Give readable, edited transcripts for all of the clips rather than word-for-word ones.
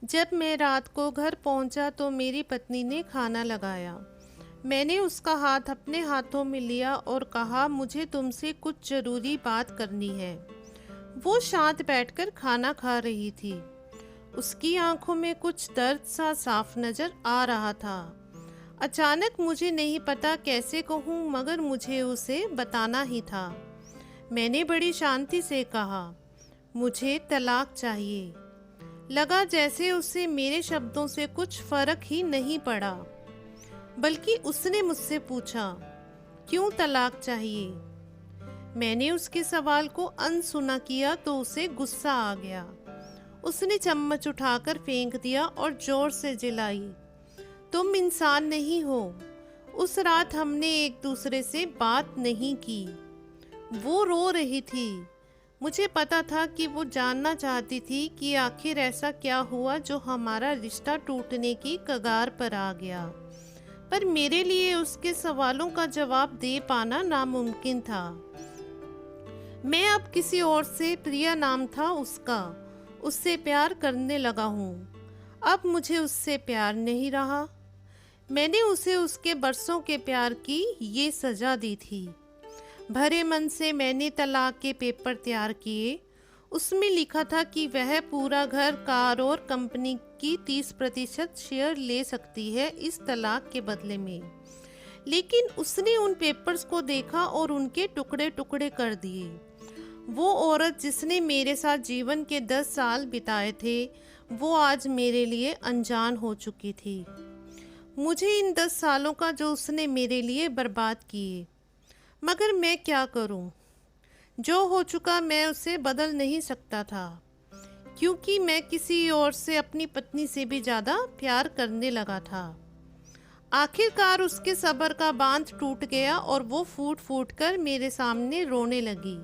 जब मैं रात को घर पहुंचा तो मेरी पत्नी ने खाना लगाया। मैंने उसका हाथ अपने हाथों में लिया और कहा, मुझे तुमसे कुछ जरूरी बात करनी है। वो शांत बैठकर खाना खा रही थी। उसकी आंखों में कुछ दर्द सा साफ नजर आ रहा था। अचानक मुझे नहीं पता कैसे कहूँ, मगर मुझे उसे बताना ही था। मैंने बड़ी शांति से कहा, मुझे तलाक चाहिए। लगा जैसे उसे मेरे शब्दों से कुछ फर्क ही नहीं पड़ा, बल्कि उसने मुझसे पूछा, क्यों तलाक चाहिए? मैंने उसके सवाल को अनसुना किया तो उसे गुस्सा आ गया। उसने चम्मच उठाकर फेंक दिया और जोर से चिल्लाई, तुम इंसान नहीं हो। उस रात हमने एक दूसरे से बात नहीं की। वो रो रही थी। मुझे पता था कि वो जानना चाहती थी कि आखिर ऐसा क्या हुआ जो हमारा रिश्ता टूटने की कगार पर आ गया। पर मेरे लिए उसके सवालों का जवाब दे पाना नामुमकिन था। मैं अब किसी और से, प्रिया नाम था उसका, उससे प्यार करने लगा हूँ। अब मुझे उससे प्यार नहीं रहा। मैंने उसे उसके बरसों के प्यार की ये सजा दी थी। भरे मन से मैंने तलाक के पेपर तैयार किए। उसमें लिखा था कि वह पूरा घर, कार और कंपनी की 30% शेयर ले सकती है इस तलाक के बदले में। लेकिन उसने उन पेपर्स को देखा और उनके टुकड़े टुकड़े कर दिए। वो औरत जिसने मेरे साथ जीवन के 10 साल बिताए थे, वो आज मेरे लिए अनजान हो चुकी थी। मुझे इन 10 सालों का जो उसने मेरे लिए बर्बाद किए, मगर मैं क्या करूं? जो हो चुका मैं उसे बदल नहीं सकता था, क्योंकि मैं किसी और से, अपनी पत्नी से भी ज्यादा प्यार करने लगा था। आखिरकार उसके सब्र का बांध टूट गया और वो फूट फूट कर मेरे सामने रोने लगी।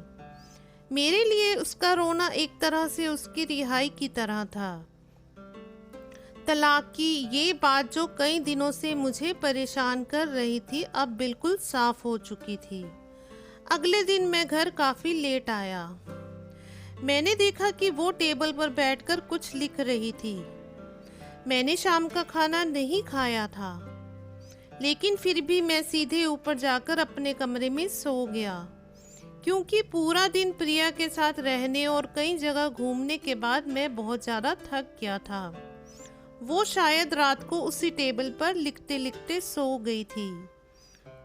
मेरे लिए उसका रोना एक तरह से उसकी रिहाई की तरह था। तलाक की ये बात जो कई दिनों से मुझे परेशान कर रही थी, अब बिल्कुल साफ हो चुकी थी। अगले दिन मैं घर काफी लेट आया। मैंने देखा कि वो टेबल पर बैठकर कुछ लिख रही थी। मैंने शाम का खाना नहीं खाया था, लेकिन फिर भी मैं सीधे ऊपर जाकर अपने कमरे में सो गया, क्योंकि पूरा दिन प्रिया के साथ रहने और कई जगह घूमने के बाद मैं बहुत ज्यादा थक गया था। वो शायद रात को उसी टेबल पर लिखते लिखते सो गई थी।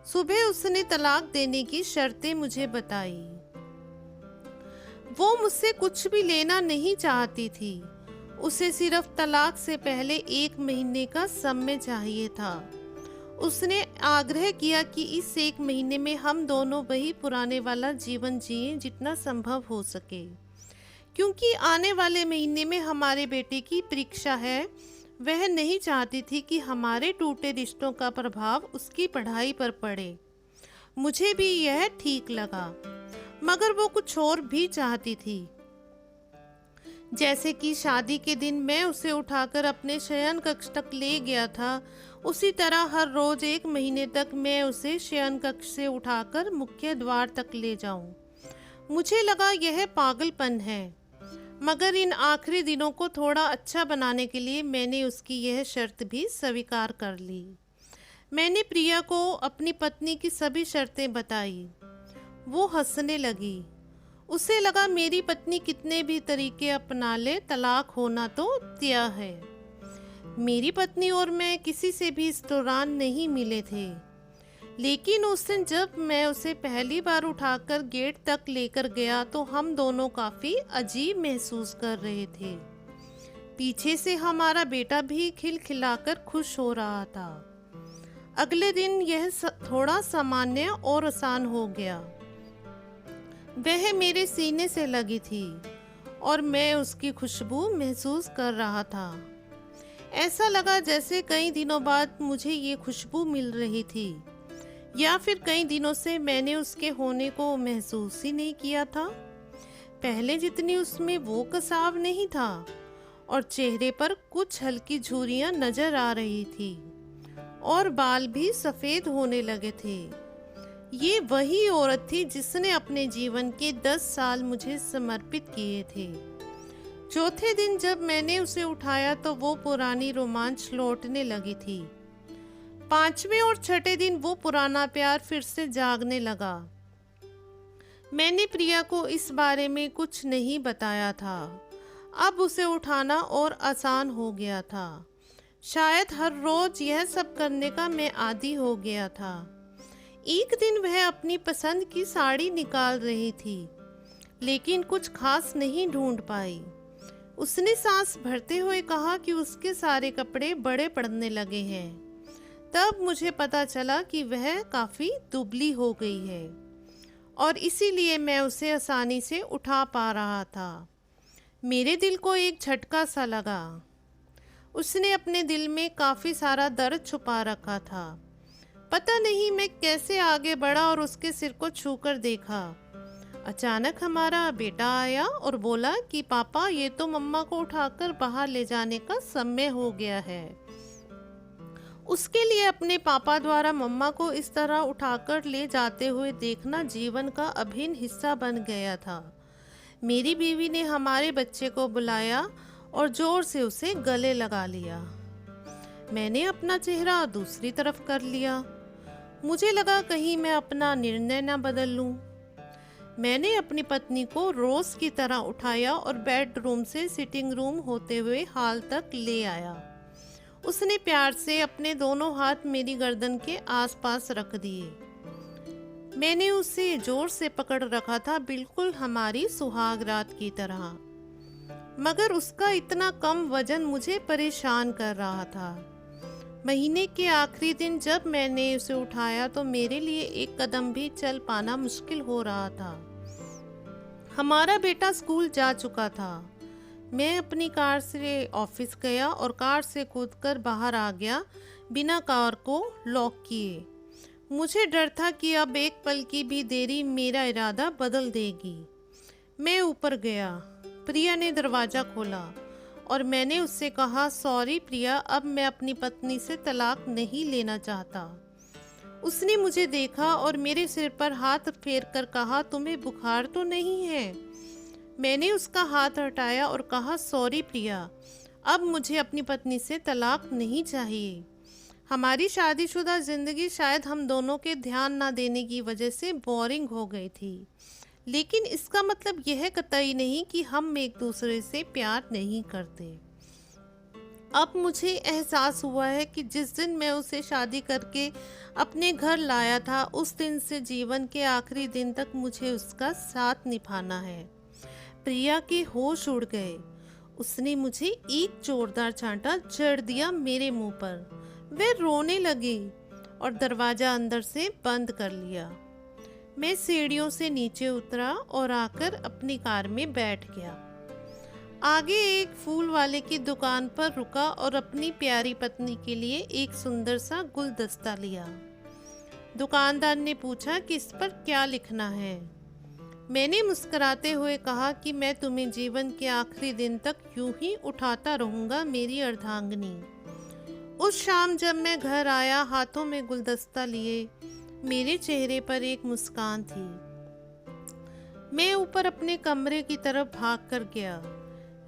सुबह उसने तलाक देने की शर्तें मुझे बताई। वो मुझसे कुछ भी लेना नहीं चाहती थी। उसे सिर्फ तलाक से पहले 1 महीने का समय चाहिए था। उसने आग्रह किया कि इस 1 महीने में हम दोनों वही पुराने वाला जीवन जिएं जितना संभव हो सके, क्योंकि आने वाले महीने में हमारे बेटे की परीक्षा है। वह नहीं चाहती थी कि हमारे टूटे रिश्तों का प्रभाव उसकी पढ़ाई पर पड़े। मुझे भी यह ठीक लगा, मगर वो कुछ और भी चाहती थी। जैसे कि शादी के दिन मैं उसे उठाकर अपने शयन कक्ष तक ले गया था, उसी तरह हर रोज 1 महीने तक मैं उसे शयन कक्ष से उठाकर मुख्य द्वार तक ले जाऊं। मुझे लगा यह पागलपन है, मगर इन आखिरी दिनों को थोड़ा अच्छा बनाने के लिए मैंने उसकी यह शर्त भी स्वीकार कर ली। मैंने प्रिया को अपनी पत्नी की सभी शर्तें बताई। वो हंसने लगी। उसे लगा मेरी पत्नी कितने भी तरीके अपना ले, तलाक होना तो तय है। मेरी पत्नी और मैं किसी से भी इस दौरान नहीं मिले थे, लेकिन उस दिन जब मैं उसे पहली बार उठाकर गेट तक लेकर गया तो हम दोनों काफी अजीब महसूस कर रहे थे। पीछे से हमारा बेटा भी खिलखिलाकर खुश हो रहा था। अगले दिन यह थोड़ा सामान्य और आसान हो गया। वह मेरे सीने से लगी थी और मैं उसकी खुशबू महसूस कर रहा था। ऐसा लगा जैसे कई दिनों बाद मुझे ये खुशबू मिल रही थी, या फिर कई दिनों से मैंने उसके होने को महसूस ही नहीं किया था। पहले जितनी उसमें वो कसाव नहीं था और चेहरे पर कुछ हल्की झुर्रियां नजर आ रही थी और बाल भी सफेद होने लगे थे। ये वही औरत थी जिसने अपने जीवन के 10 साल मुझे समर्पित किए थे। चौथे दिन जब मैंने उसे उठाया तो वो पुरानी रोमांच लौटने लगी थी। पांचवें और छठे दिन वो पुराना प्यार फिर से जागने लगा। मैंने प्रिया को इस बारे में कुछ नहीं बताया था। अब उसे उठाना और आसान हो गया था। शायद हर रोज यह सब करने का मैं आदी हो गया था। एक दिन वह अपनी पसंद की साड़ी निकाल रही थी, लेकिन कुछ खास नहीं ढूंढ पाई। उसने सांस भरते हुए कहा कि उसके सारे कपड़े बड़े पड़ने लगे हैं। तब मुझे पता चला कि वह काफी दुबली हो गई है और इसीलिए मैं उसे आसानी से उठा पा रहा था। मेरे दिल को एक झटका सा लगा। उसने अपने दिल में काफी सारा दर्द छुपा रखा था। पता नहीं मैं कैसे आगे बढ़ा और उसके सिर को छूकर देखा। अचानक हमारा बेटा आया और बोला कि पापा, ये तो मम्मा को उठाकर बाहर ले जाने का समय हो गया है। उसके लिए अपने पापा द्वारा मम्मा को इस तरह उठाकर ले जाते हुए देखना जीवन का अभिन्न हिस्सा बन गया था। मेरी बीवी ने हमारे बच्चे को बुलाया और जोर से उसे गले लगा लिया। मैंने अपना चेहरा दूसरी तरफ कर लिया। मुझे लगा कहीं मैं अपना निर्णय न बदल लूं। मैंने अपनी पत्नी को रोज की तरह उठाया और बेडरूम से सिटिंग रूम होते हुए हॉल तक ले आया। उसने प्यार से अपने दोनों हाथ मेरी गर्दन के आसपास रख दिए। मैंने उसे जोर से पकड़ रखा था, बिल्कुल हमारी सुहाग रात की तरह। मगर उसका इतना कम वजन मुझे परेशान कर रहा था। महीने के आखिरी दिन जब मैंने उसे उठाया तो मेरे लिए एक कदम भी चल पाना मुश्किल हो रहा था। हमारा बेटा स्कूल जा चुका था। मैं अपनी कार से ऑफिस गया और कार से कूदकर बाहर आ गया, बिना कार को लॉक किए। मुझे डर था कि अब एक पल की भी देरी मेरा इरादा बदल देगी। मैं ऊपर गया। प्रिया ने दरवाजा खोला और मैंने उससे कहा, सॉरी प्रिया, अब मैं अपनी पत्नी से तलाक नहीं लेना चाहता। उसने मुझे देखा और मेरे सिर पर हाथ फेर कर कहा, तुम्हें बुखार तो नहीं है? मैंने उसका हाथ हटाया और कहा, सॉरी प्रिया, अब मुझे अपनी पत्नी से तलाक नहीं चाहिए। हमारी शादीशुदा जिंदगी शायद हम दोनों के ध्यान ना देने की वजह से बोरिंग हो गई थी, लेकिन इसका मतलब यह कतई नहीं कि हम एक दूसरे से प्यार नहीं करते। अब मुझे एहसास हुआ है कि जिस दिन मैं उसे शादी करके अपने घर लाया था, उस दिन से जीवन के आखिरी दिन तक मुझे उसका साथ निभाना है। प्रिया के होश उड़ गए। उसने मुझे एक जोरदार चांटा जड़ दिया मेरे मुंह पर। वह रोने लगी और दरवाजा अंदर से बंद कर लिया। मैं सीढ़ियों से नीचे उतरा और आकर अपनी कार में बैठ गया। आगे एक फूल वाले की दुकान पर रुका और अपनी प्यारी पत्नी के लिए एक सुंदर सा गुलदस्ता लिया। दुकानदार ने पूछा कि इस पर क्या लिखना है। मैंने मुस्कुराते हुए कहा कि मैं तुम्हें जीवन के आखिरी दिन तक यूं ही उठाता रहूंगा, मेरी अर्धांगिनी। उस शाम जब मैं घर आया हाथों में गुलदस्ता लिए, मेरे चेहरे पर एक मुस्कान थी। मैं ऊपर अपने कमरे की तरफ भाग कर गया,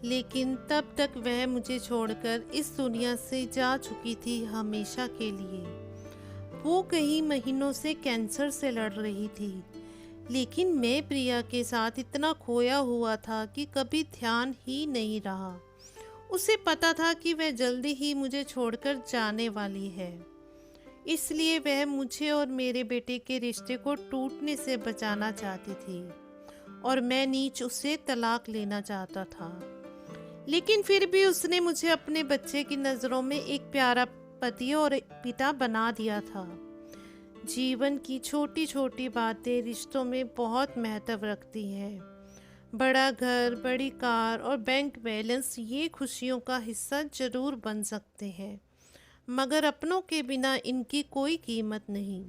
लेकिन तब तक वह मुझे छोड़कर इस दुनिया से जा चुकी थी हमेशा के लिए। वो कई महीनों से कैंसर से लड़ रही थी, लेकिन मैं प्रिया के साथ इतना खोया हुआ था कि कभी ध्यान ही नहीं रहा। उसे पता था कि वह जल्दी ही मुझे छोड़कर जाने वाली है, इसलिए वह मुझे और मेरे बेटे के रिश्ते को टूटने से बचाना चाहती थी और मैं नीच उसे तलाक लेना चाहता था। लेकिन फिर भी उसने मुझे अपने बच्चे की नज़रों में एक प्यारा पति और पिता बना दिया था। जीवन की छोटी छोटी बातें रिश्तों में बहुत महत्व रखती हैं। बड़ा घर, बड़ी कार और बैंक बैलेंस ये खुशियों का हिस्सा जरूर बन सकते हैं, मगर अपनों के बिना इनकी कोई कीमत नहीं।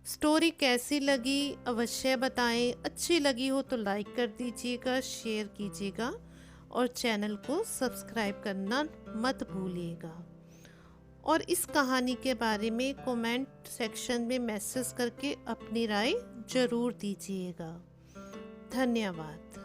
स्टोरी कैसी लगी अवश्य बताएं। अच्छी लगी हो तो लाइक कर दीजिएगा, शेयर कीजिएगा और चैनल को सब्सक्राइब करना मत भूलिएगा। और इस कहानी के बारे में कमेंट सेक्शन में मैसेज करके अपनी राय जरूर दीजिएगा। धन्यवाद।